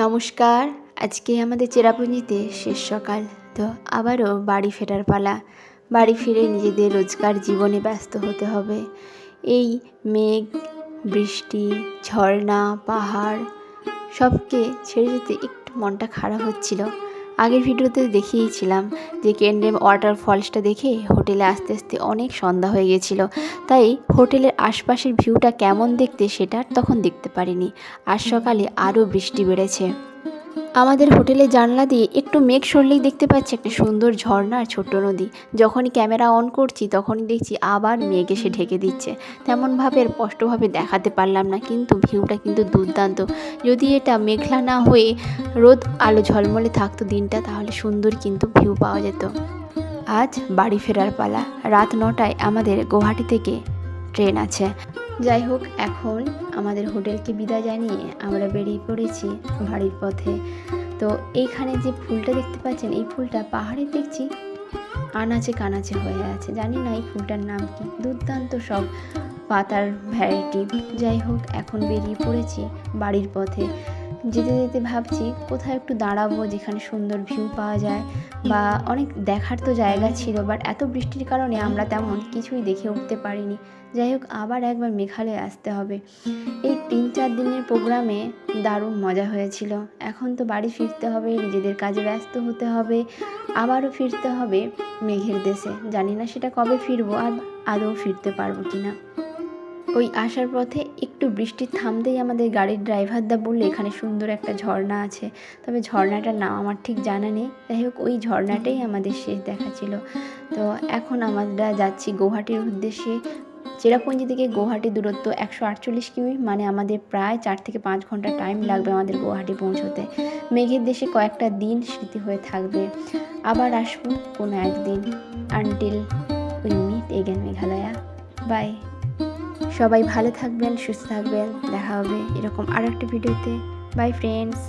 নমস্কার। আজকে আমাদের চেরাপুঞ্জিতে শেষ সকাল। তো আবারও বাড়ি ফেরার পালা। বাড়ি ফিরে নিজেদের রোজকার জীবনে ব্যস্ত হতে হবে। এই মেঘ, বৃষ্টি, ঝর্ণা, পাহাড় সবকে ছেড়ে যেতে একটু মনটা খারাপ হচ্ছিল। আগের ভিডিওতে দেখিয়েছিলাম যে কেন্ডেম ওয়াটারফলসটা দেখে হোটেলে আসতে আসতে অনেক সন্ধ্যা হয়ে গেছিলো, তাই হোটেলের আশপাশের ভিউটা কেমন দেখতে সেটা আর তখন দেখতে পারিনি। আজ সকালে আরও বৃষ্টি বেড়েছে। আমাদের হোটেলের জানলা দিয়ে একটু মেঘ সরলেই দেখতে পাচ্ছি একটা সুন্দর ঝর্ণা আর ছোট্ট নদী। যখনই ক্যামেরা অন করছি তখনই দেখছি আবার মেঘ এসে ঢেকে দিচ্ছে। তেমনভাবে আর স্পষ্টভাবে দেখাতে পারলাম না, কিন্তু ভিউটা কিন্তু দুর্দান্ত। যদি এটা মেঘলা না হয়ে রোদ আলো ঝলমলে থাকতো দিনটা, তাহলে সুন্দর কিন্তু ভিউ পাওয়া যেত। আজ বাড়ি ফেরার পালা। রাত 9টায় আমাদের গুয়াহাটি থেকে ট্রেন আছে। যাই হোক, এখন আমাদের হোটেলকে বিদায় জানিয়ে আমরা বেরিয়ে পড়েছি বাড়ির পথে। তো এইখানে যে ফুলটা দেখতে পাচ্ছেন, এই ফুলটা পাহাড়ে দেখছি আনাচে কানাচে হয়ে আছে। জানি না এই ফুলটার নাম কি, দুর্দান্ত সব পাতার ভ্যারাইটি। যাই হোক, এখন বেরিয়ে পড়েছি বাড়ির পথে। যেতে যেতে ভাবছি কোথায় একটু দাঁড়াবো যেখানে সুন্দর ভিউ পাওয়া যায়, বা অনেক দেখার তো জায়গা ছিল, বাট এত বৃষ্টির কারণে আমরা তেমন কিছুই দেখে উঠতে পারিনি। যাই হোক, আবার একবার মেঘালয়ে আসতে হবে। এই 3-4 দিনের প্রোগ্রামে দারুণ মজা হয়েছিল। এখন তো বাড়ি ফিরতে হবে, নিজেদের কাজে ব্যস্ত হতে হবে, আবারও ফিরতে হবে মেঘের দেশে। জানি না সেটা কবে ফিরবো, আর আদৌ ফিরতে পারবো কিনা। ওই আসার পথে একটু বৃষ্টি থামতেই আমাদের গাড়ির ড্রাইভারদা বললে এখানে সুন্দর একটা ঝর্ণা আছে, তবে ঝর্ণাটার নাম আমার ঠিক জানা নেই। যাই হোক, ওই ঝর্ণাটাই আমাদের শেষ দেখা ছিল। তো এখন আমরা যাচ্ছি গুয়াহাটির উদ্দেশ্যে। চেরাপুঞ্জি থেকে গুয়াহাটি দূরত্ব 148 কিমি, মানে আমাদের প্রায় 4 থেকে 5 ঘন্টা টাইম লাগবে আমাদের গুয়াহাটি পৌঁছতে। মেঘের দেশে কয়েকটা দিন স্মৃতি হয়ে থাকবে। আবার আসবো কোনো একদিন। Until we meet again Meghalaya. Bye. সবাই ভালো থাকবেন, সুস্থ থাকবেন। দেখা হবে এরকম আর একটা ভিডিওতে। By friends.